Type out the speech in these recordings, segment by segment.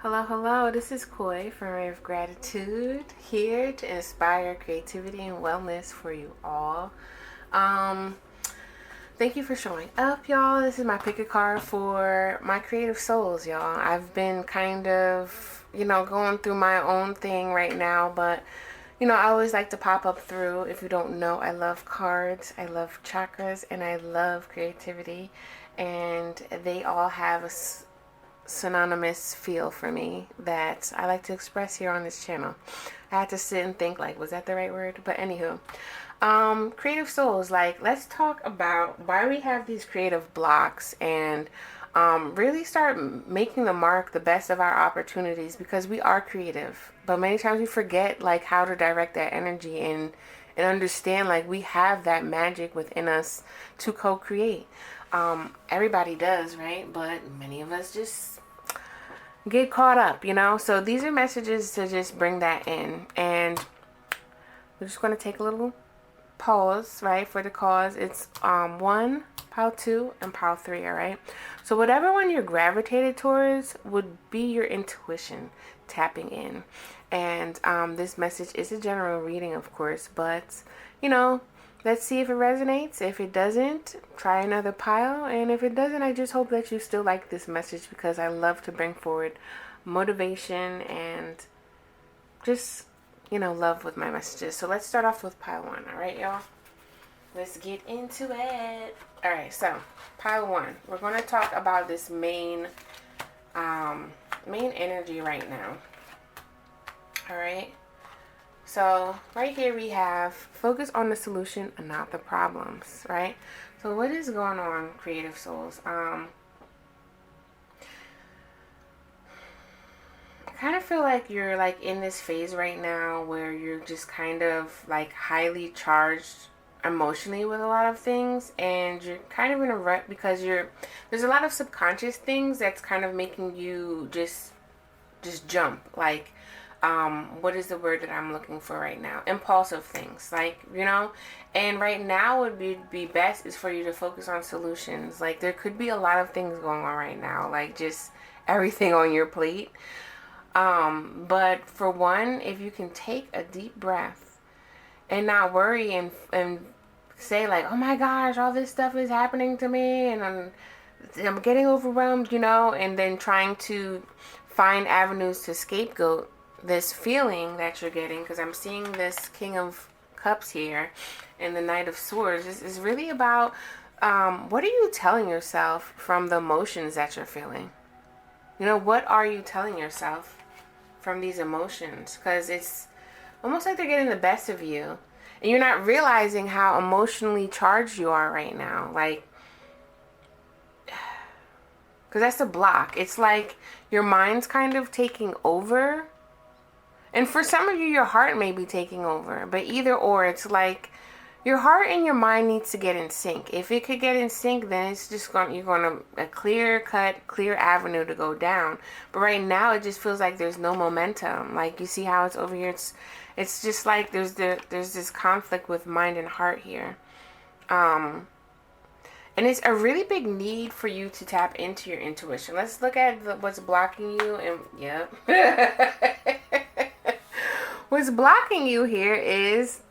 Hello, hello. This is Koi from Ray of Gratitude, here to inspire creativity and wellness for you all. Um, Thank you for showing up, y'all. This is my pick a card for my creative souls, y'all. I've been kind of, going through my own thing right now, but I always like to pop up through. If you don't know, I love cards, I love chakras, and I love creativity, and they all have a synonymous feel for me that I like to express here on this channel. I had to sit and think, like, was that the right word? But anywho, creative souls, like, let's talk about why we have these creative blocks and really start making the mark the best of our opportunities, because we are creative, but many times we forget like how to direct that energy and understand like we have that magic within us to co-create. Everybody does, right? But many of us just get caught up, so these are messages to just bring that in. And we're just going to take a little pause, right, for the cause. It's one, pile two, and pile three. All right, so whatever one you're gravitated towards would be your intuition tapping in. And this message is a general reading, of course, but let's see if it resonates. If it doesn't, try another pile. And if it doesn't, I just hope that you still like this message, because I love to bring forward motivation and just, love with my messages. So let's start off with pile one. All right, y'all? Let's get into it. All right, so pile one. We're going to talk about this main energy right now. All right. So right here we have focus on the solution and not the problems, right? So what is going on, creative souls? I kind of feel like you're like in this phase right now where you're just kind of like highly charged emotionally with a lot of things, and you're kind of in a rut because there's a lot of subconscious things that's kind of making you just jump, like what is the word that I'm looking for right now? Impulsive things, like, and right now would be best is for you to focus on solutions. Like, there could be a lot of things going on right now, like just everything on your plate. But for one, if you can take a deep breath and not worry and say like, oh my gosh, all this stuff is happening to me and I'm getting overwhelmed, and then trying to find avenues to scapegoat this feeling that you're getting, because I'm seeing this King of Cups here and the Knight of Swords. This is really about what are you telling yourself from the emotions that you're feeling? What are you telling yourself from these emotions? Because it's almost like they're getting the best of you, and you're not realizing how emotionally charged you are right now. Like, because that's a block. It's like your mind's kind of taking over. And for some of you, your heart may be taking over. But either or, it's like your heart and your mind needs to get in sync. If it could get in sync, then it's just you're going to a clear avenue to go down. But right now, it just feels like there's no momentum. Like, you see how it's over here? It's just like there's this conflict with mind and heart here. And it's a really big need for you to tap into your intuition. Let's look at what's blocking you. And yep. What's blocking you here is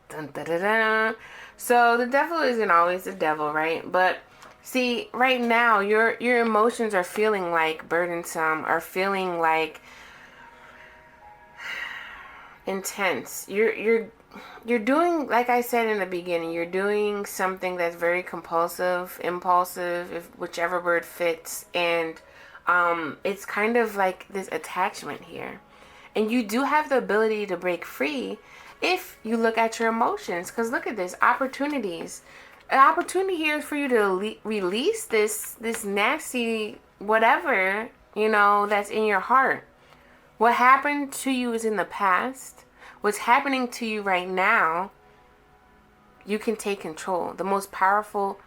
dun, dun, dun, dun. So the devil isn't always the devil, right? But see, right now your emotions are feeling like burdensome, are feeling like intense. You're doing, like I said in the beginning, you're doing something that's very compulsive, impulsive, if whichever word fits, and it's kind of like this attachment here. And you do have the ability to break free if you look at your emotions. Because look at this, opportunities. An opportunity here is for you to release this nasty whatever, that's in your heart. What happened to you is in the past. What's happening to you right now, you can take control. The most powerful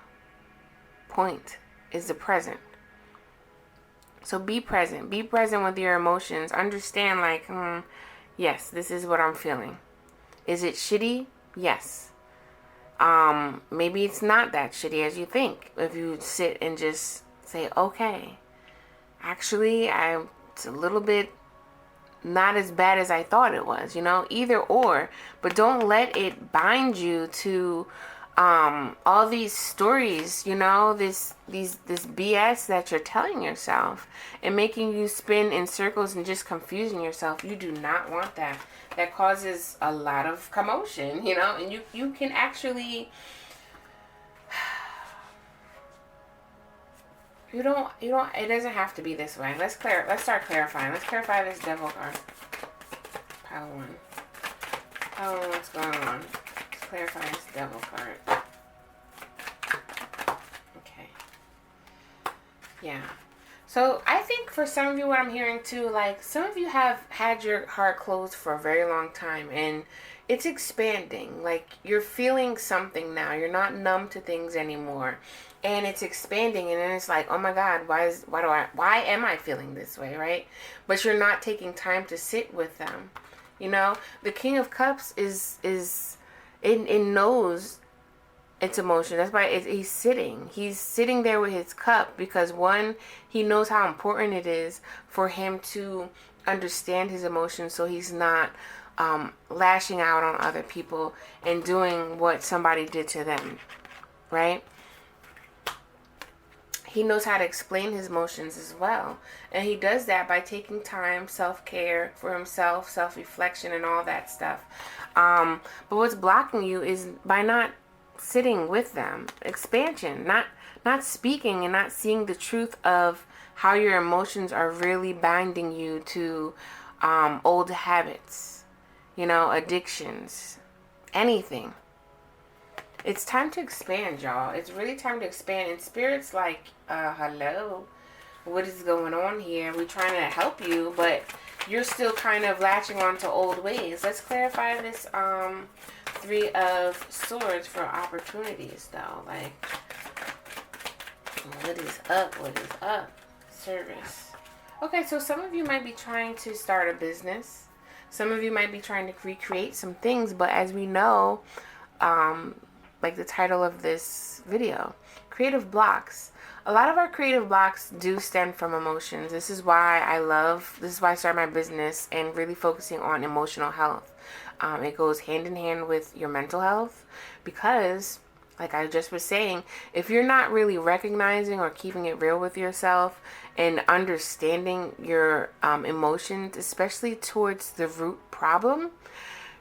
point is the present. So be present. Be present with your emotions. Understand, like, yes, this is what I'm feeling. Is it shitty? Yes. Maybe it's not that shitty as you think. If you sit and just say, okay, actually, I it's a little bit not as bad as I thought it was, you know, either or. But don't let it bind you to all these stories, you know, this BS that you're telling yourself and making you spin in circles and just confusing yourself. You do not want that. That causes a lot of commotion, you know, and you can actually, you don't, it doesn't have to be this way. Let's start clarifying. Let's clarify this devil card. Pile one. Pile one, what's going on? Let's clarify this devil card. Okay. Yeah. So I think for some of you, what I'm hearing too, like some of you have had your heart closed for a very long time and it's expanding. Like you're feeling something now. You're not numb to things anymore. And it's expanding, and then it's like, oh my God, why am I feeling this way, right? But you're not taking time to sit with them. You know, the King of Cups it knows its emotion. That's why he's sitting there with his cup, because one, he knows how important it is for him to understand his emotions, so he's not lashing out on other people and doing what somebody did to them, right? He knows how to explain his emotions as well. And he does that by taking time, self-care for himself, self-reflection, and all that stuff. But what's blocking you is by not sitting with them. Expansion, not speaking and not seeing the truth of how your emotions are really binding you to old habits, you know, addictions, anything. It's time to expand, y'all. It's really time to expand. And Spirit's like, hello, what is going on here? We're trying to help you, but you're still kind of latching on to old ways. Let's clarify this Three of Swords for opportunities, though. Like, what is up? What is up? Service. Okay, so some of you might be trying to start a business. Some of you might be trying to recreate some things, but as we know, like the title of this video, creative blocks. A lot of our creative blocks do stem from emotions. This is why I started my business and really focusing on emotional health. It goes hand in hand with your mental health, because like I just was saying, if you're not really recognizing or keeping it real with yourself and understanding your emotions, especially towards the root problem,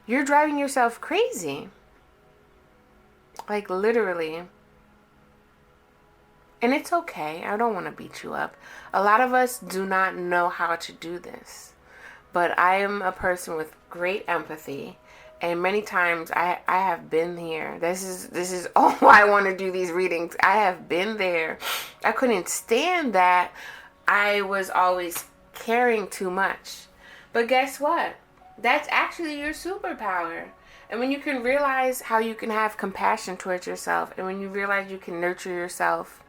you're driving yourself crazy. Like literally. And it's okay. I don't want to beat you up. A lot of us do not know how to do this. But I am a person with great empathy. And many times I have been here. This is why I want to do these readings. I have been there. I couldn't stand that I was always caring too much. But guess what? That's actually your superpower. And when you can realize how you can have compassion towards yourself, and when you realize you can nurture yourself,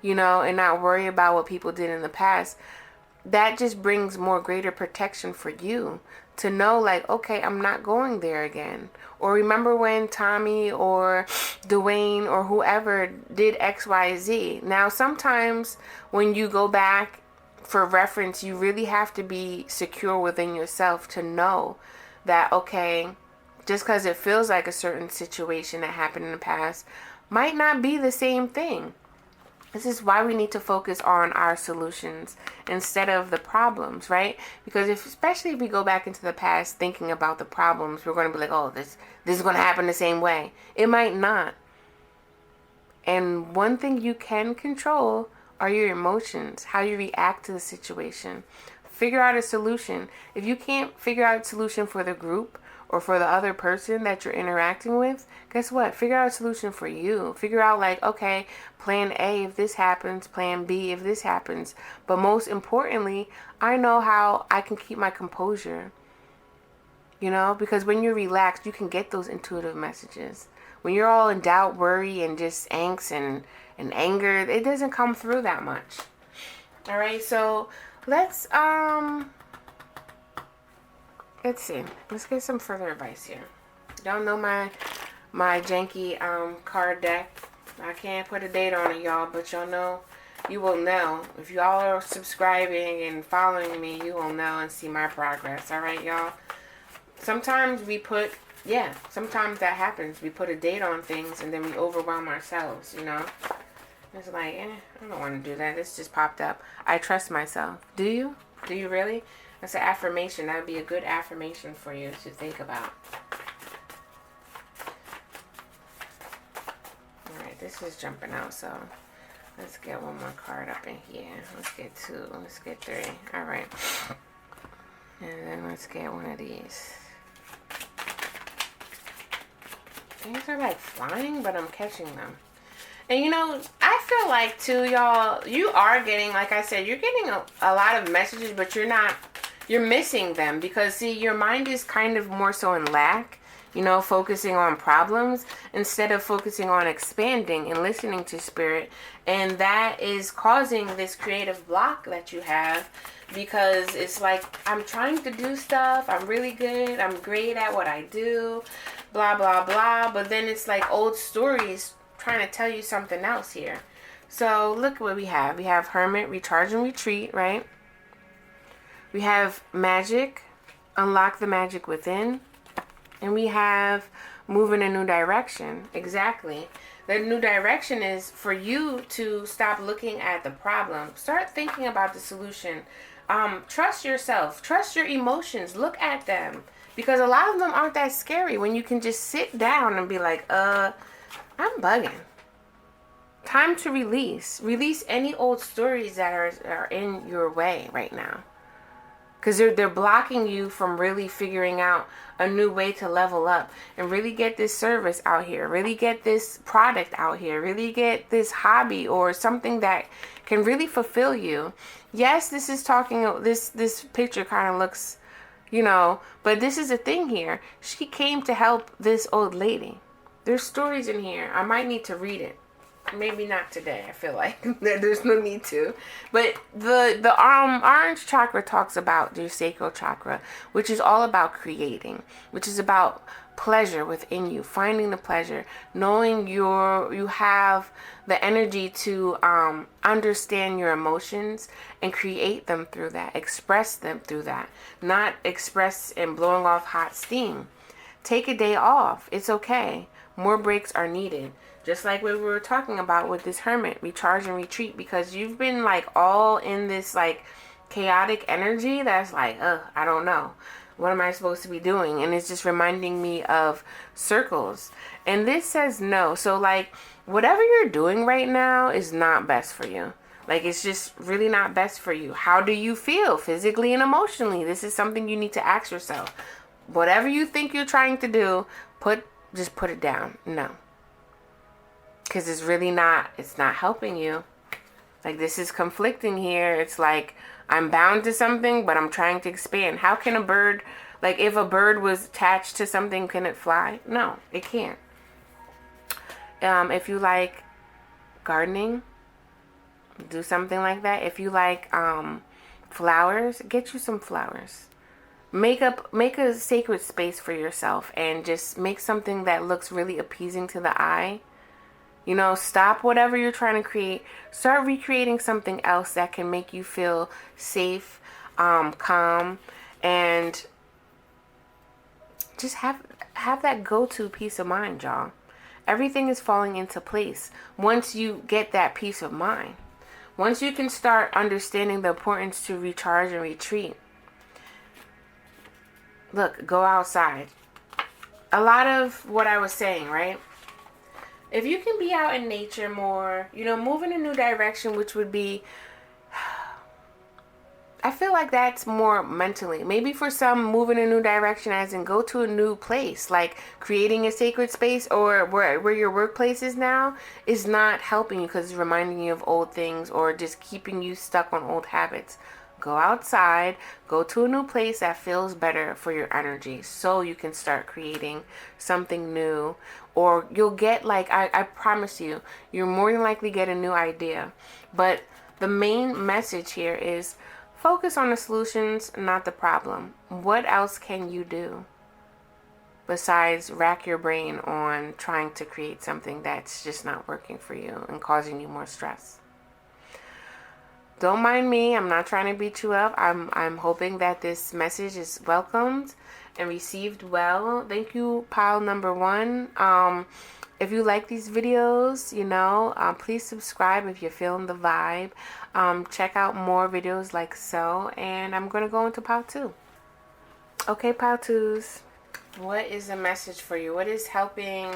you know, and not worry about what people did in the past, that just brings more greater protection for you to know, like, okay, I'm not going there again. Or remember when Tommy or Dwayne or whoever did X, Y, Z. Now, sometimes when you go back for reference, you really have to be secure within yourself to know that, okay, just because it feels like a certain situation that happened in the past might not be the same thing. This is why we need to focus on our solutions instead of the problems, right? Because especially if we go back into the past thinking about the problems, we're going to be like, oh, this is going to happen the same way. It might not. And one thing you can control are your emotions, how you react to the situation. Figure out a solution. If you can't figure out a solution for the group, or for the other person that you're interacting with, guess what? Figure out a solution for you. Figure out, like, okay, plan A if this happens, plan B if this happens. But most importantly, I know how I can keep my composure. You know, because when you're relaxed, you can get those intuitive messages. When you're all in doubt, worry, and just angst and anger, it doesn't come through that much. All right, so let's see. Let's get some further advice here. Y'all know my janky card deck. I can't put a date on it, y'all, but y'all know you will know. If y'all are subscribing and following me, you will know and see my progress. All right, y'all? Sometimes we put, sometimes that happens. We put a date on things and then we overwhelm ourselves, you know? It's like, I don't want to do that. This just popped up. I trust myself. Do you? Do you really? That's an affirmation. That would be a good affirmation for you to think about. Alright, this is jumping out, so let's get one more card up in here. Let's get 2. Let's get 3. Alright. And then let's get one of these. Things are like flying, but I'm catching them. And you know, I feel like too, y'all, you are getting, like I said, you're getting a lot of messages, but you're missing them because, see, your mind is kind of more so in lack, you know, focusing on problems instead of focusing on expanding and listening to spirit. And that is causing this creative block that you have because it's like, I'm trying to do stuff. I'm really good. I'm great at what I do, blah, blah, blah. But then it's like old stories trying to tell you something else here. So look what we have. We have Hermit, Recharge and Retreat, right? We have Magic, Unlock the Magic Within. And we have Move in a New Direction. Exactly. The new direction is for you to stop looking at the problem. Start thinking about the solution. Trust yourself. Trust your emotions. Look at them. Because a lot of them aren't that scary when you can just sit down and be like, I'm bugging. Time to release. Release any old stories that are in your way right now. Because they're blocking you from really figuring out a new way to level up and really get this service out here. Really get this product out here. Really get this hobby or something that can really fulfill you. Yes, this is talking, this picture kind of looks, you know, but this is a thing here. She came to help this old lady. There's stories in here. I might need to read it. Maybe not today. I feel like there's no need to. But the orange chakra talks about your sacral chakra, which is all about creating, which is about pleasure within you, finding the pleasure, knowing you have the energy to understand your emotions and create them through that, express them through that, not express and blowing off hot steam. Take a day off. It's okay. More breaks are needed. Just like what we were talking about with this Hermit, recharge and retreat, because you've been like all in this like chaotic energy that's like, I don't know. What am I supposed to be doing? And it's just reminding me of circles. And this says no. So like whatever you're doing right now is not best for you. Like it's just really not best for you. How do you feel physically and emotionally? This is something you need to ask yourself. Whatever you think you're trying to do, just put it down. No. Because it's really not, it's not helping you. Like this is conflicting here. It's like I'm bound to something, but I'm trying to expand. How can a bird, like if a bird was attached to something, can it fly? No, it can't. If you like gardening, do something like that. If you like flowers, get you some flowers. Make a sacred space for yourself and just make something that looks really appeasing to the eye. You know, stop whatever you're trying to create. Start recreating something else that can make you feel safe, calm, and just have that go-to peace of mind, y'all. Everything is falling into place once you get that peace of mind. Once you can start understanding the importance to recharge and retreat. Look, go outside. A lot of what I was saying, right? If you can be out in nature more, you know, move in a new direction, which would be, I feel like that's more mentally. Maybe for some, move in a new direction as in go to a new place, like creating a sacred space or where your workplace is now is not helping you because it's reminding you of old things or just keeping you stuck on old habits. Go outside, go to a new place that feels better for your energy so you can start creating something new. Or you'll get like, I promise you, you'll more than likely get a new idea. But the main message here is focus on the solutions, not the problem. What else can you do besides rack your brain on trying to create something that's just not working for you and causing you more stress? don't mind me. I'm not trying to beat you up. I'm hoping that this message is welcomed and received well. Thank you, pile number 1. If you like these videos, please subscribe if you're feeling the vibe. Check out more videos like so. And I'm going to go into pile 2. Okay, pile 2s. What is the message for you? What is helping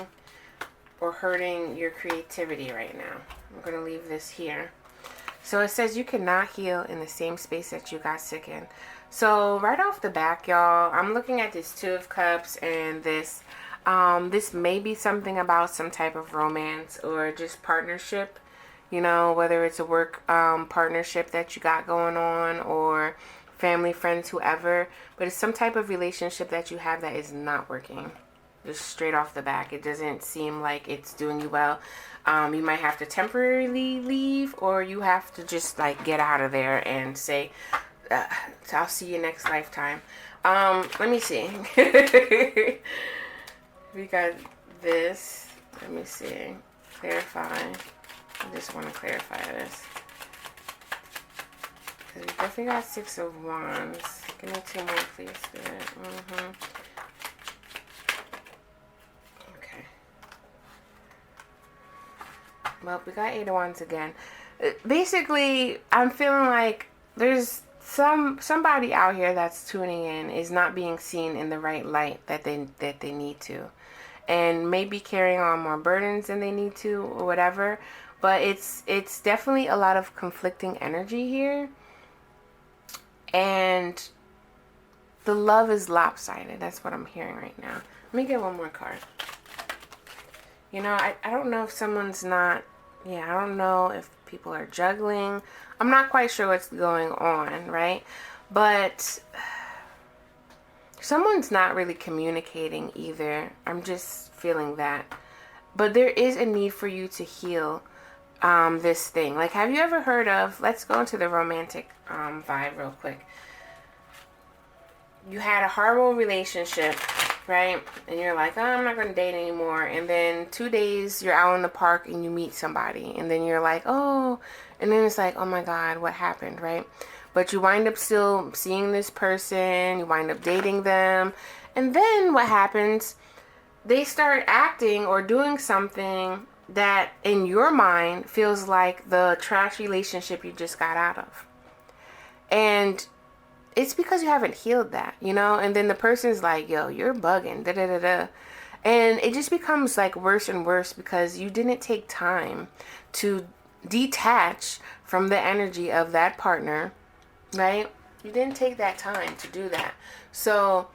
or hurting your creativity right now? I'm going to leave this here. So it says you cannot heal in the same space that you got sick in. So right off the back, y'all, I'm looking at this 2 of Cups and this may be something about some type of romance or just partnership, whether it's a work partnership that you got going on or family, friends, whoever, but it's some type of relationship that you have that is not working. Just straight off the back, it doesn't seem like it's doing you well. You might have to temporarily leave, or you have to just like get out of there and say, I'll see you next lifetime. Let me see. We got this. Let me see. Clarify. I just want to clarify this. Because we definitely got 6 of Wands. Give me 2 more, please, Spirit. Okay. Well, we got 8 of Wands again. Basically, I'm feeling like there's somebody out here that's tuning in is not being seen in the right light that they need to, and maybe carrying on more burdens than they need to or whatever. But it's definitely a lot of conflicting energy here, and the love is lopsided. That's what I'm hearing right now. Let me get one more card. I don't know if someone's not, I don't know if people are juggling. I'm not quite sure what's going on, right? But someone's not really communicating either. I'm just feeling that. But there is a need for you to heal this thing. Like, have you ever heard of, let's go into the romantic vibe real quick. You had a horrible relationship, right? And you're like, oh, I'm not going to date anymore. And then 2 days you're out in the park and you meet somebody. And then you're like, oh, and then it's like, oh my God, what happened, right? But you wind up still seeing this person. You wind up dating them. And then what happens? They start acting or doing something that in your mind feels like the trash relationship you just got out of. And it's because you haven't healed that, and then the person's like, yo, you're bugging, da da da da. And it just becomes like worse and worse because you didn't take time to detach from the energy of that partner, right? You didn't take that time to do that. So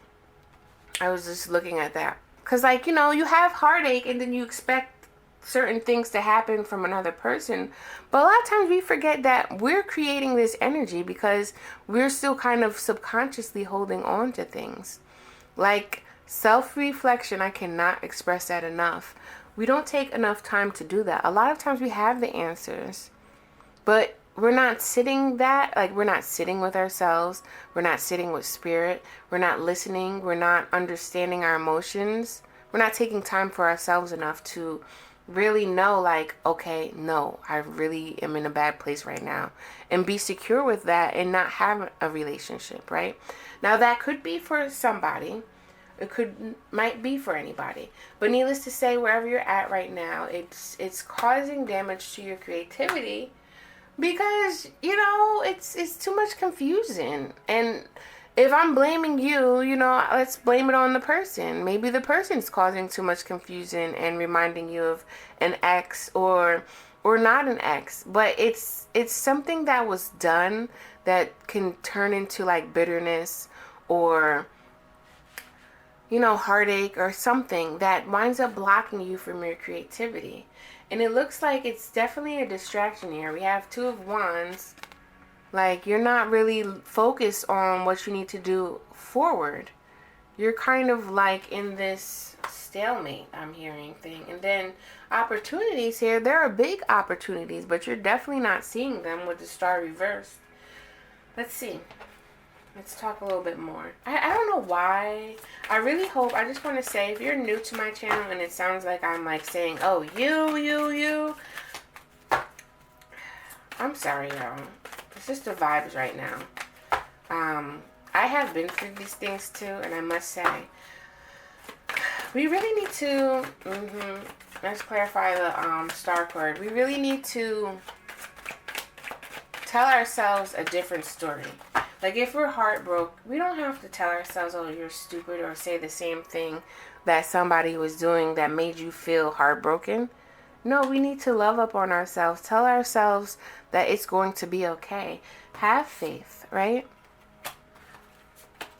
I was just looking at that because, like, you have heartache and then you expect certain things to happen from another person, but a lot of times we forget that we're creating this energy because we're still kind of subconsciously holding on to things. Like self-reflection, I cannot express that enough. We don't take enough time to do that. A lot of times we have the answers, but we're not sitting with ourselves. We're not sitting with spirit. We're not listening. We're not understanding our emotions. We're not taking time for ourselves enough to really know, like, okay, no, I really am in a bad place right now, and be secure with that and not have a relationship, right? Now that could be for somebody, might be for anybody, but needless to say, wherever you're at right now, it's causing damage to your creativity because it's too much confusion. And if I'm blaming you, let's blame it on the person. Maybe the person's causing too much confusion and reminding you of an ex or not an ex. But it's something that was done that can turn into like bitterness or, heartache or something that winds up blocking you from your creativity. And it looks like it's definitely a distraction here. We have 2 of Wands. Like, you're not really focused on what you need to do forward. You're kind of like in this stalemate, I'm hearing, thing. And then opportunities here, there are big opportunities, but you're definitely not seeing them with the star reversed. Let's see. Let's talk a little bit more. I don't know why. I really hope, I just want to say, if you're new to my channel and it sounds like I'm like saying, oh, you. I'm sorry, y'all. It's just the vibes right now. I have been through these things too, and I must say, we really need to, let's clarify the star card. We really need to tell ourselves a different story. Like, if we're heartbroken, we don't have to tell ourselves, oh, you're stupid, or say the same thing that somebody was doing that made you feel heartbroken. No, we need to love up on ourselves. Tell ourselves that it's going to be okay. Have faith, right?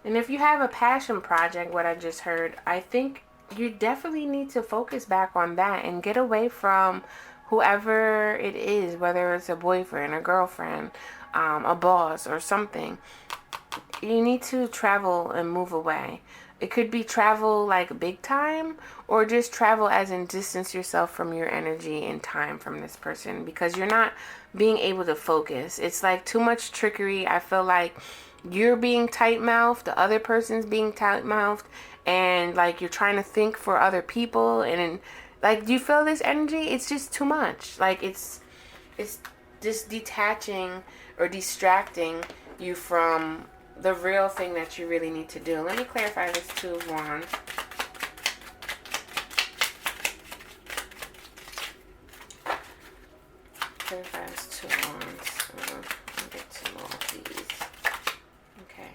And if you have a passion project, what I just heard, I think you definitely need to focus back on that and get away from whoever it is, whether it's a boyfriend, a girlfriend, a boss, or something. You need to travel and move away. It could be travel like big time, or just travel as in distance yourself from your energy and time from this person, because you're not being able to focus. It's like too much trickery. I feel like you're being tight-mouthed, the other person's being tight-mouthed, and like you're trying to think for other people, and like, do you feel this energy? It's just too much. Like, it's just detaching or distracting you from the real thing that you really need to do. Let me clarify this Two of Wands. Clarify this Two of Wands. Let me get some more of these. Okay.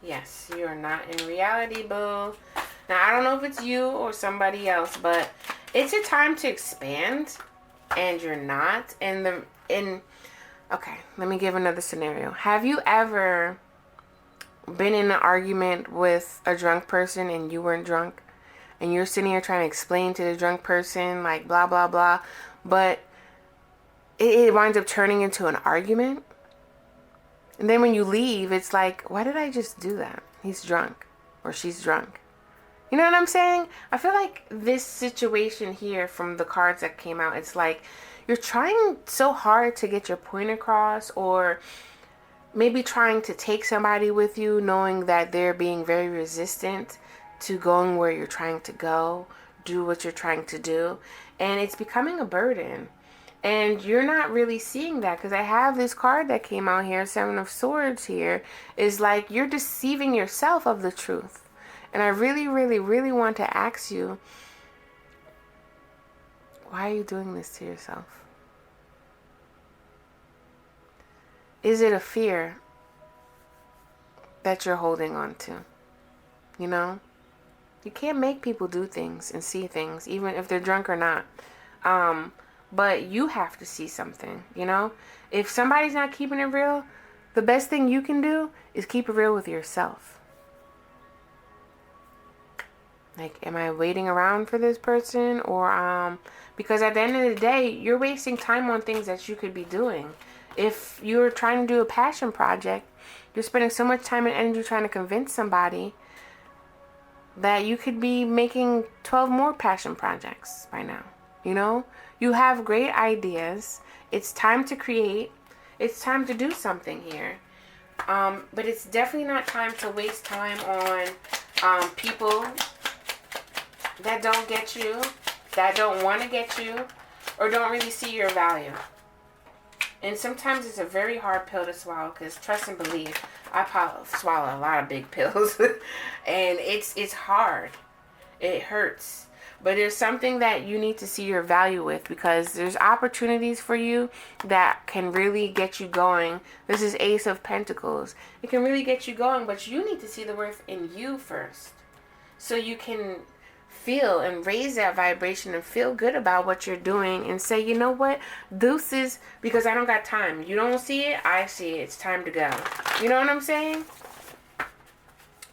Yes, you are not in reality, boo. Now, I don't know if it's you or somebody else, but it's a time to expand, and you're not. Okay, let me give another scenario. Have you ever been in an argument with a drunk person and you weren't drunk? And you're sitting here trying to explain to the drunk person, like, blah, blah, blah. But it winds up turning into an argument. And then when you leave, it's like, why did I just do that? He's drunk, or she's drunk. You know what I'm saying? I feel like this situation here from the cards that came out, it's like you're trying so hard to get your point across, or maybe trying to take somebody with you, knowing that they're being very resistant to going where you're trying to go, do what you're trying to do. And it's becoming a burden. And you're not really seeing that, because I have this card that came out here, Seven of Swords here, is like you're deceiving yourself of the truth. And I really, really, really want to ask you, why are you doing this to yourself? Is it a fear that you're holding on to? You know? You can't make people do things and see things, even if they're drunk or not. But you have to see something, you know? If somebody's not keeping it real, the best thing you can do is keep it real with yourself. Like, am I waiting around for this person? Or, because at the end of the day, you're wasting time on things that you could be doing. If you're trying to do a passion project, you're spending so much time and energy trying to convince somebody that you could be making 12 more passion projects by now. You know? You have great ideas. It's time to create. It's time to do something here. But it's definitely not time to waste time on people that don't get you, that don't want to get you, or don't really see your value. And sometimes it's a very hard pill to swallow, because trust and believe, I swallow a lot of big pills. And it's hard. It hurts. But there's something that you need to see your value with, because there's opportunities for you that can really get you going. This is Ace of Pentacles. It can really get you going, but you need to see the worth in you first, so you can feel and raise that vibration and feel good about what you're doing, and say, you know what, deuces, because I don't got time. You don't see it, I see it. It's time to go. You know what I'm saying?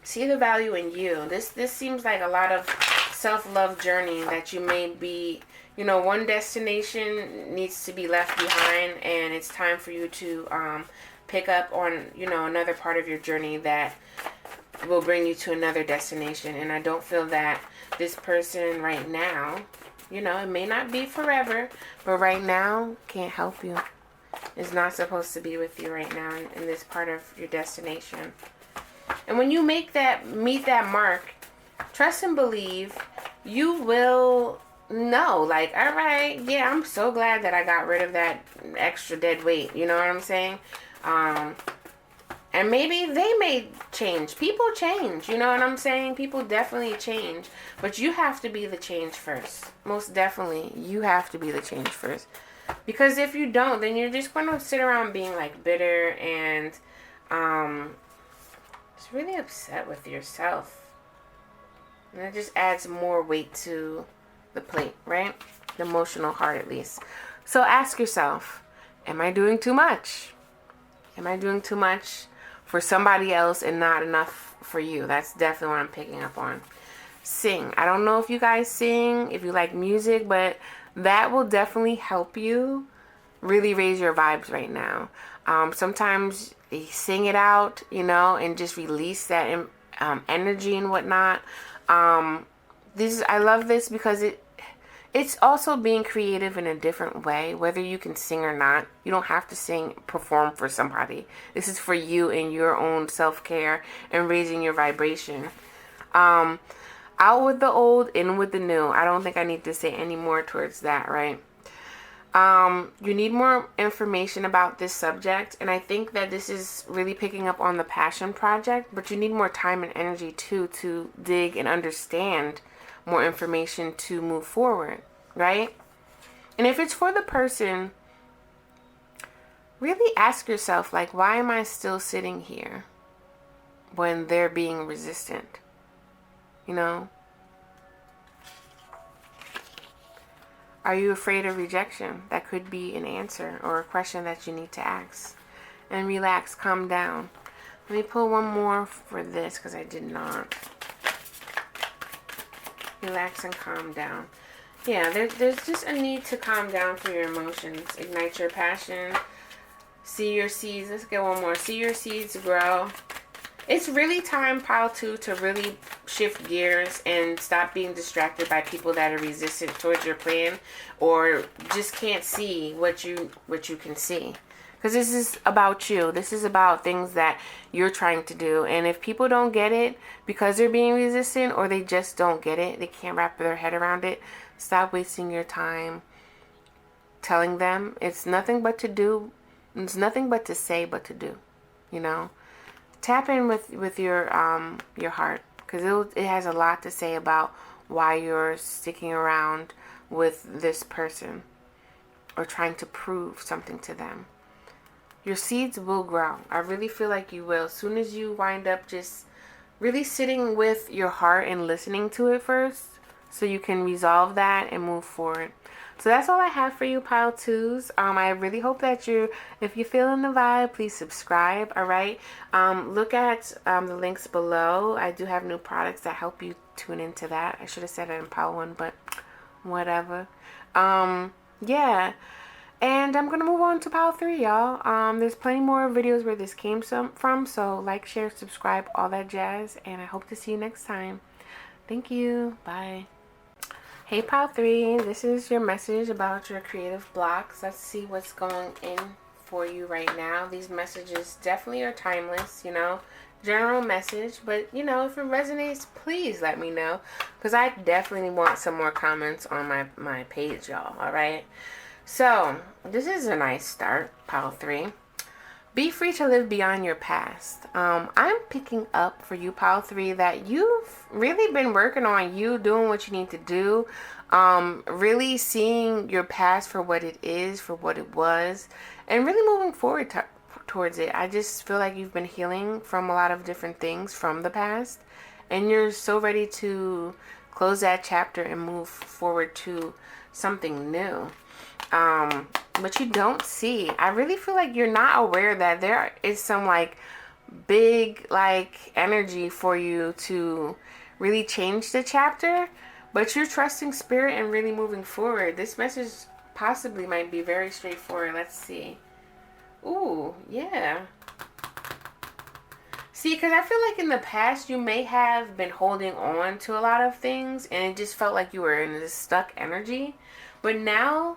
See the value in you. This seems like a lot of self-love journey that you may be, you know, one destination needs to be left behind, and it's time for you to pick up on, you know, another part of your journey that will bring you to another destination. And I don't feel that this person right now, you know, it may not be forever, but right now can't help you. Is not supposed to be with you right now in this part of your destination. And when you meet that mark, trust and believe, you will know, like, all right, yeah, I'm so glad that I got rid of that extra dead weight. You know what I'm saying? And maybe they may change. People change, you know what I'm saying? People definitely change. But you have to be the change first. Most definitely, you have to be the change first. Because if you don't, then you're just going to sit around being like bitter and just really upset with yourself. And that just adds more weight to the plate, right? The emotional heart, at least. So ask yourself, am I doing too much? Am I doing too much for somebody else and not enough for you? That's definitely what I'm picking up on. Sing. I don't know if you guys sing, if you like music, but that will definitely help you really raise your vibes right now. Sometimes you sing it out, you know, and just release that energy and whatnot. I love this because it's also being creative in a different way, whether you can sing or not. You don't have to perform for somebody. This is for you and your own self-care and raising your vibration. Out with the old, in with the new. I don't think I need to say any more towards that, right? You need more information about this subject, and I think that this is really picking up on the passion project, but you need more time and energy too to dig and understand more information to move forward, right? And if it's for the person, really ask yourself, like, why am I still sitting here when they're being resistant? You know? Are you afraid of rejection? That could be an answer or a question that you need to ask. And relax, calm down. Let me pull one more for this because I did not. Relax and calm down. Yeah, there's just a need to calm down for your emotions. Ignite your passion. See your seeds. Let's get one more. See your seeds grow. It's really time, pile 2, to really shift gears and stop being distracted by people that are resistant towards your plan or just can't see what you can see. Because this is about you. This is about things that you're trying to do. And if people don't get it because they're being resistant or they just don't get it, they can't wrap their head around it, stop wasting your time telling them. It's nothing but to do. It's nothing but to say but to do, you know. Tap in with your heart, because it has a lot to say about why you're sticking around with this person or trying to prove something to them. Your seeds will grow. I really feel like you will. As soon as you wind up just really sitting with your heart and listening to it first, so you can resolve that and move forward. So that's all I have for you, pile 2s. I really hope that if you're feeling the vibe, please subscribe, all right? Look at the links below. I do have new products that help you tune into that. I should have said it in pile 1, but whatever. Yeah. And I'm going to move on to pile 3, y'all. There's plenty more videos where this came from, so like, share, subscribe, all that jazz, and I hope to see you next time. Thank you. Bye. Hey, pile 3, this is your message about your creative blocks. Let's see what's going in for you right now. These messages definitely are timeless, you know, general message, but you know, if it resonates, please let me know, because I definitely want some more comments on my page, y'all. All right, so this is a nice start, pile 3. Be free to live beyond your past. I'm picking up for you, pile 3, that you've really been working on you doing what you need to do. Really seeing your past for what it is, for what it was, and really moving forward towards it. I just feel like you've been healing from a lot of different things from the past, and you're so ready to close that chapter and move forward to something new. But you don't see. I really feel like you're not aware that there is some like big like energy for you to really change the chapter, but you're trusting spirit and really moving forward. This message possibly might be very straightforward. Let's see. Ooh, yeah. See, because I feel like in the past you may have been holding on to a lot of things and it just felt like you were in this stuck energy. But now,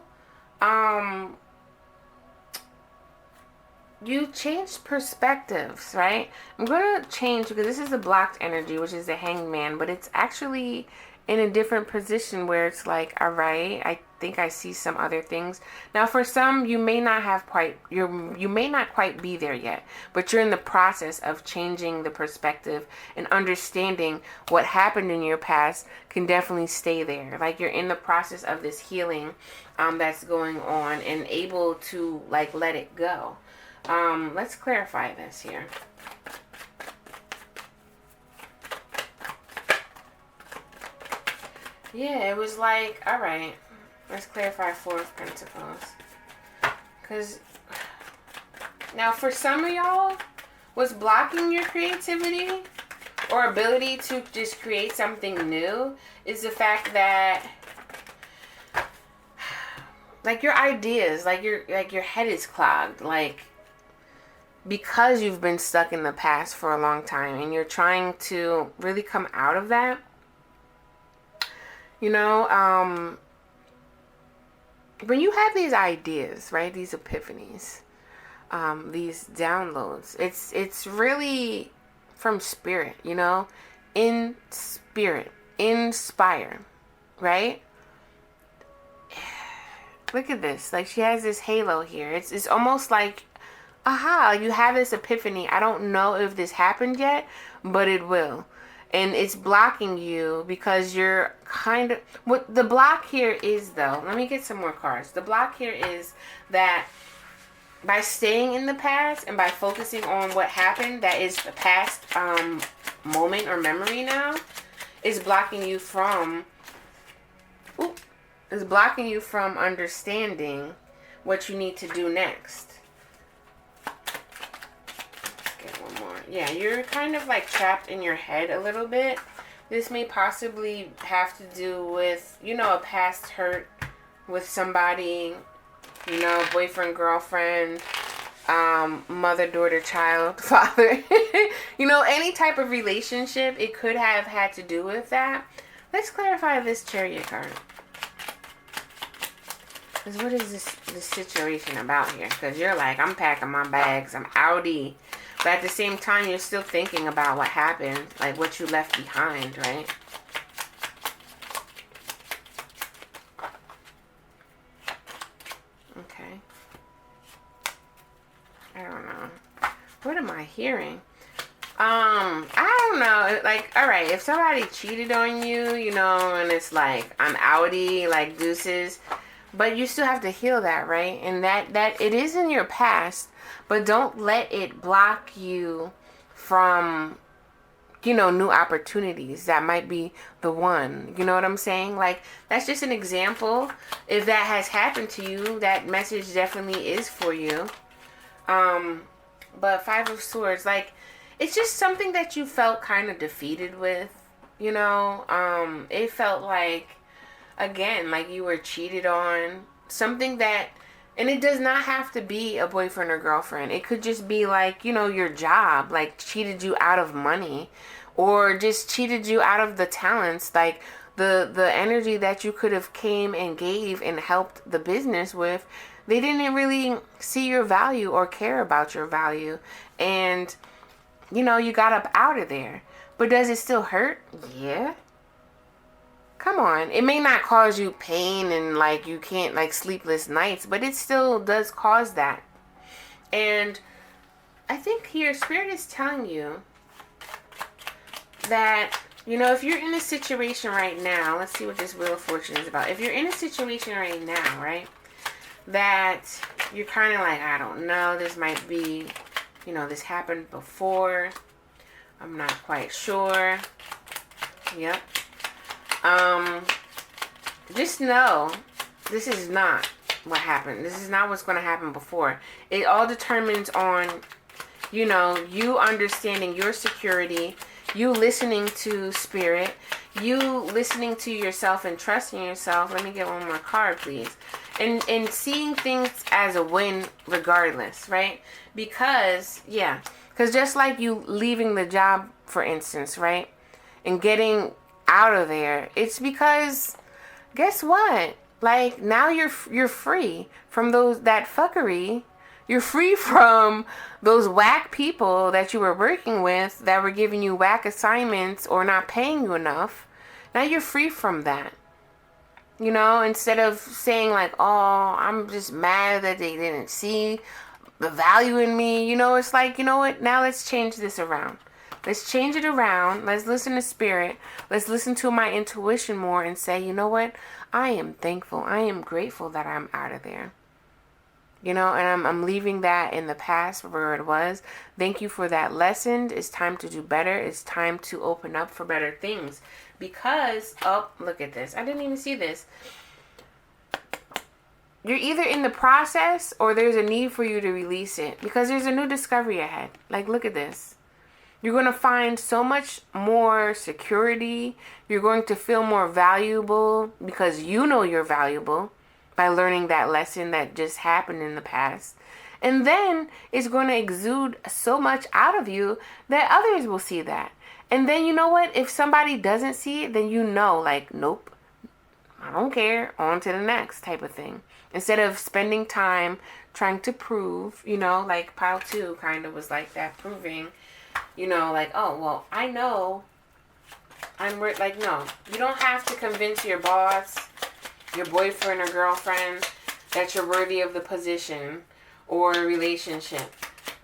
you changed perspectives, right? I'm going to change because this is the blocked energy, which is the hanged man, but it's actually in a different position where it's like, all right, I think I see some other things. Now, for some, you may not have quite, you may not quite be there yet, but you're in the process of changing the perspective and understanding what happened in your past can definitely stay there. Like, you're in the process of this healing that's going on and able to, like, let it go. Let's clarify this here. Yeah, it was like, all right, let's clarify Four of Pentacles. Because now for some of y'all, what's blocking your creativity or ability to just create something new is the fact that, like, your ideas, like your head is clogged, like, because you've been stuck in the past for a long time and you're trying to really come out of that. You know, when you have these ideas, right, these epiphanies, these downloads, it's really from spirit, you know, in spirit, inspire, right? Look at this, like, she has this halo here. It's almost like, aha, you have this epiphany. I don't know if this happened yet, but it will. And it's blocking you because you're kind of... What the block here is, though... Let me get some more cards. The block here is that by staying in the past and by focusing on what happened, that is the past moment or memory now, is blocking you from... is blocking you from understanding what you need to do next. Yeah, you're kind of like trapped in your head a little bit. This may possibly have to do with, you know, a past hurt with somebody, you know, boyfriend, girlfriend, mother, daughter, child, father. You know, any type of relationship, it could have had to do with that. Let's clarify this Chariot card. Because what is this situation about here? Because you're like, I'm packing my bags, I'm outie. But at the same time, you're still thinking about what happened, like what you left behind, right? Okay. I don't know. What am I hearing? I don't know. Like, all right, if somebody cheated on you, you know, and it's like, I'm outie, like deuces, but you still have to heal that, right? And that it is in your past. But don't let it block you from, you know, new opportunities. That might be the one. You know what I'm saying? Like, that's just an example. If that has happened to you, that message definitely is for you. But Five of Swords, like, it's just something that you felt kind of defeated with. You know, it felt like, again, like you were cheated on. Something that... And it does not have to be a boyfriend or girlfriend. It could just be like, you know, your job, like cheated you out of money or just cheated you out of the talents, like the energy that you could have came and gave and helped the business with. They didn't really see your value or care about your value. And, you know, you got up out of there. But does it still hurt? Yeah. Come on. It may not cause you pain and like you can't like sleepless nights, but it still does cause that. And I think here Spirit is telling you that, you know, if you're in a situation right now, let's see what this Wheel of Fortune is about. If you're in a situation right now, right, that you're kind of like, I don't know, this might be, you know, this happened before. I'm not quite sure. Yep. Just know this is not what happened. This is not what's going to happen before. It all determines on, you know, you understanding your security, you listening to Spirit, you listening to yourself and trusting yourself. Let me get one more card, please. And seeing things as a win regardless, right? Because, yeah, because just like you leaving the job, for instance, right, and getting out of there, it's because guess what, like now you're free from that fuckery. You're free from those whack people that you were working with that were giving you whack assignments or not paying you enough. Now you're free from that. You know, instead of saying like, oh, I'm just mad that they didn't see the value in me. You know, it's like, you know what? Now let's change this around. Let's change it around. Let's listen to spirit. Let's listen to my intuition more and say, you know what? I am thankful. I am grateful that I'm out of there. You know, and I'm leaving that in the past where it was. Thank you for that lesson. It's time to do better. It's time to open up for better things. Because, oh, look at this. I didn't even see this. You're either in the process or there's a need for you to release it. Because there's a new discovery ahead. Like, look at this. You're going to find so much more security. You're going to feel more valuable because you know you're valuable by learning that lesson that just happened in the past. And then it's going to exude so much out of you that others will see that. And then you know what? If somebody doesn't see it, then you know, like, nope, I don't care. On to the next type of thing. Instead of spending time trying to prove, you know, like pile 2 kind of was like that, proving, you know, like, oh, well, I know like, no, you don't have to convince your boss, your boyfriend or girlfriend that you're worthy of the position or relationship.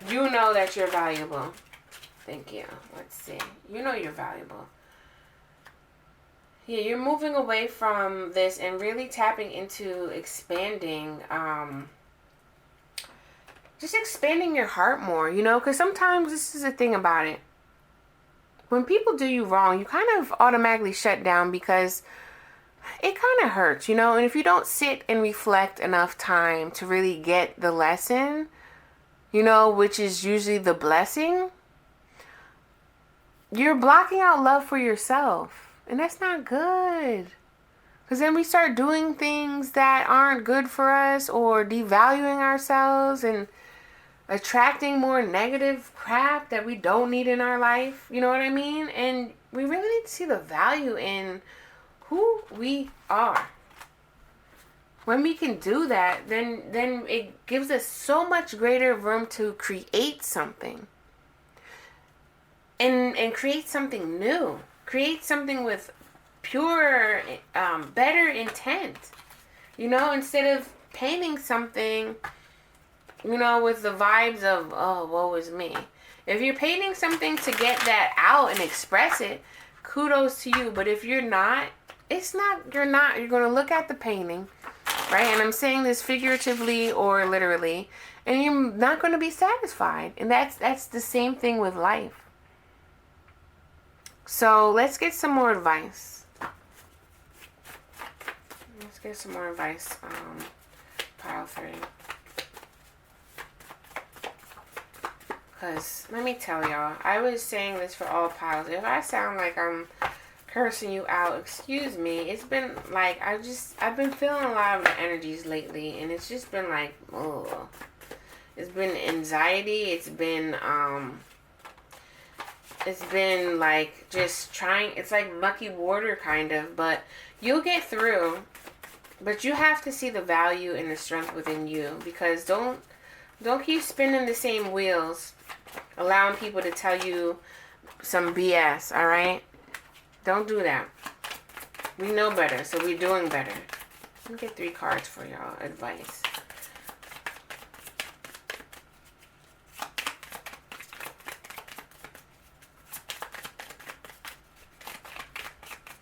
You know that you're valuable. Thank you. Let's see. You know you're valuable. Yeah, you're moving away from this and really tapping into expanding, just expanding your heart more, you know, because sometimes this is the thing about it. When people do you wrong, you kind of automatically shut down because it kind of hurts, you know, and if you don't sit and reflect enough time to really get the lesson, you know, which is usually the blessing, you're blocking out love for yourself. And that's not good. Because then we start doing things that aren't good for us or devaluing ourselves and attracting more negative crap that we don't need in our life. You know what I mean? And we really need to see the value in who we are. When we can do that, then it gives us so much greater room to create something. And create something new. Create something with pure, better intent. You know, instead of painting something, you know, with the vibes of, oh, woe is me. If you're painting something to get that out and express it, kudos to you. But if you're not, you're going to look at the painting, right? And I'm saying this figuratively or literally, and you're not going to be satisfied. And that's the same thing with life. So let's get some more advice. Let's get some more advice. Pile 3. Because let me tell y'all, I was saying this for all piles. If I sound like I'm cursing you out, excuse me. It's been like, I've been feeling a lot of the energies lately, and it's just been like, oh, it's been anxiety. It's been like just trying, it's like mucky water kind of, but you'll get through. But you have to see the value and the strength within you, because don't keep spinning the same wheels, allowing people to tell you some BS, all right? Don't do that. We know better, so we're doing better. Let me get 3 cards for y'all, advice.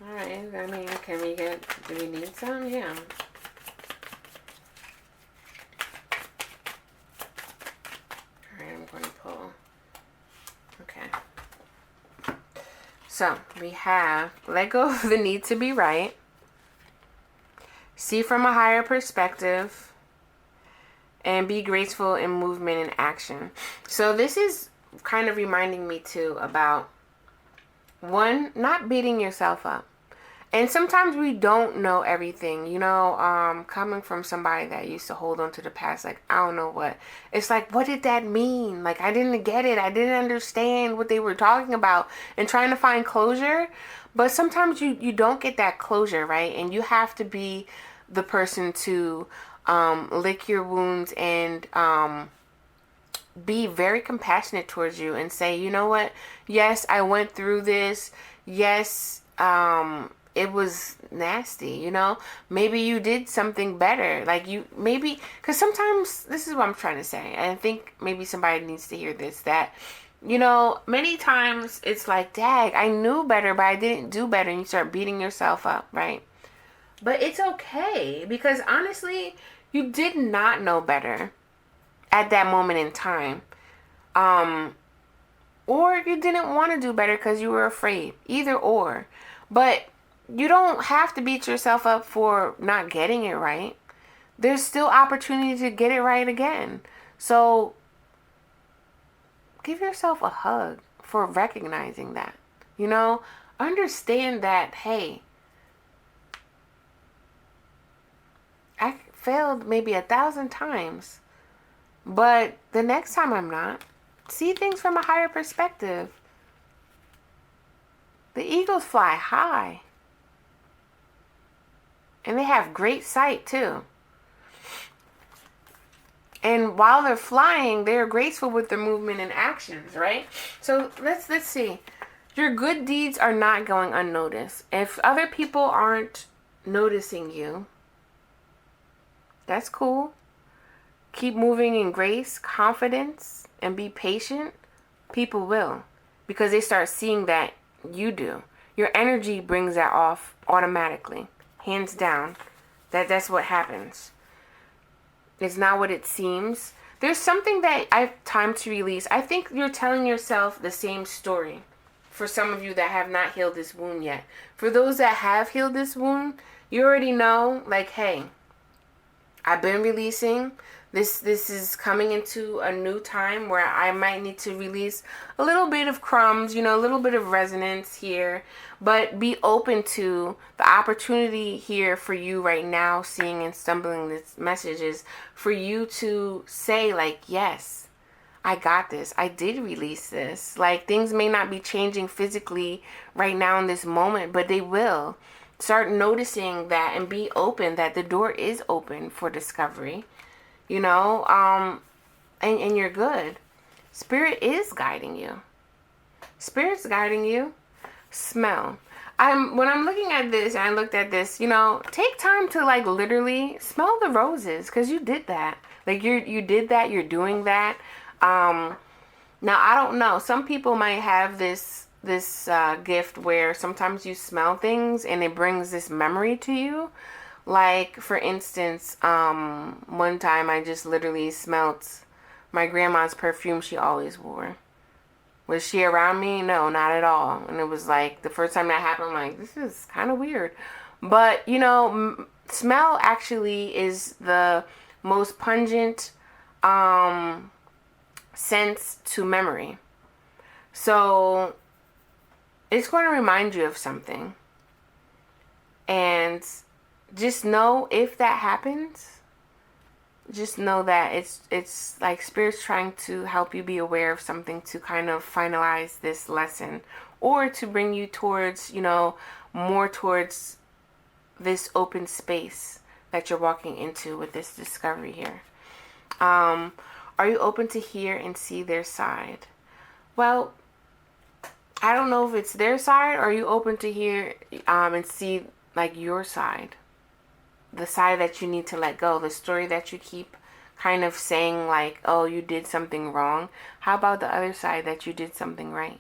Alright, I mean, do we need some? Yeah. Alright, I'm going to pull. Okay. So, we have let go of the need to be right. See from a higher perspective. And be graceful in movement and action. So, this is kind of reminding me, too, about, 1, not beating yourself up. And sometimes we don't know everything, you know, coming from somebody that used to hold on to the past, like, I don't know what. It's like, what did that mean? Like, I didn't get it. I didn't understand what they were talking about, and trying to find closure. But sometimes you don't get that closure, right? And you have to be the person to lick your wounds and be very compassionate towards you and say, you know what? Yes, I went through this. Yes, it was nasty, you know? Maybe you did something better. Like you, maybe, because sometimes, this is what I'm trying to say. And I think maybe somebody needs to hear this, that, you know, many times it's like, dag, I knew better, but I didn't do better. And you start beating yourself up, right? But it's okay, because honestly, you did not know better at that moment in time. Or you didn't want to do better because you were afraid. Either or. But you don't have to beat yourself up for not getting it right. There's still opportunity to get it right again. So give yourself a hug for recognizing that. You know, understand that, hey, I failed maybe 1,000 times, but the next time I'm not. See things from a higher perspective. The eagles fly high. And they have great sight too. And while they're flying, they're graceful with their movement and actions, right? So let's see. Your good deeds are not going unnoticed. If other people aren't noticing you, that's cool. Keep moving in grace, confidence, and be patient. People will, because they start seeing that you do. Your energy brings that off automatically, hands down. That's what happens. It's not what it seems. There's something that I have time to release. I think you're telling yourself the same story. For some of you that have not healed this wound yet. For those that have healed this wound, you already know, like, hey, I've been releasing. This is coming into a new time where I might need to release a little bit of crumbs, you know, a little bit of resonance here, but be open to the opportunity here for you right now, seeing and stumbling these messages, for you to say, like, yes, I got this. I did release this. Like, things may not be changing physically right now in this moment, but they will. Start noticing that and be open that the door is open for discovery. You know, and you're good. Spirit is guiding you. Spirit's guiding you. Smell. When I'm looking at this, and I looked at this, you know, take time to, like, literally smell the roses, because you did that. Like, you did that. You're doing that. Now, I don't know. Some people might have this gift where sometimes you smell things and it brings this memory to you. Like, for instance, one time I just literally smelt my grandma's perfume she always wore. Was she around me? No, not at all. And it was like, the first time that happened, I'm like, this is kind of weird. But, you know, smell actually is the most pungent sense to memory. So it's going to remind you of something. And just know, if that happens, just know that it's like Spirit's trying to help you be aware of something to kind of finalize this lesson, or to bring you towards, you know, more towards this open space that you're walking into with this discovery here. Are you open to hear and see their side? Well, I don't know if it's their side, or are you open to hear and see, like, your side? The side that you need to let go, the story that you keep kind of saying, like, oh, you did something wrong. How about the other side that you did something right?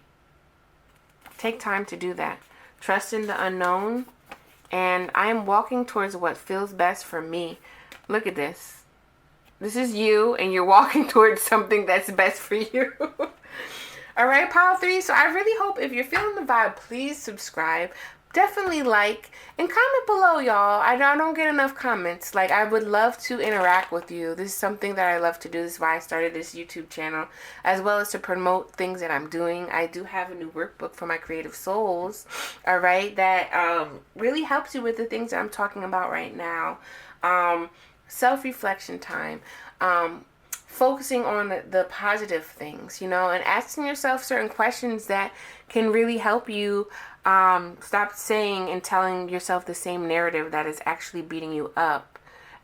Take time to do that. Trust in the unknown. And I am walking towards what feels best for me. Look at this. This is you, and you're walking towards something that's best for you. All right, Pile 3. So I really hope, if you're feeling the vibe, please subscribe. Definitely like and comment below, y'all. I don't get enough comments. Like, I would love to interact with you. This is something that I love to do. This is why I started this YouTube channel, as well as to promote things that I'm doing. I do have a new workbook for my creative souls, all right, that really helps you with the things that I'm talking about right now. Self-reflection time. Focusing on the positive things, you know, and asking yourself certain questions that can really help you stop saying and telling yourself the same narrative that is actually beating you up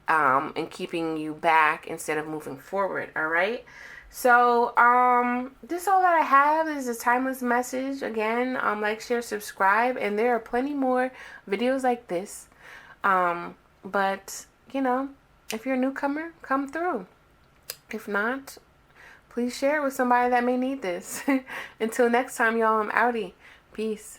and keeping you back instead of moving forward. All right. So, this is all that I have is a timeless message. Again, like, share, subscribe, and there are plenty more videos like this. But, you know, if you're a newcomer, come through. If not, please share it with somebody that may need this. Until next time, y'all, I'm outie. Peace.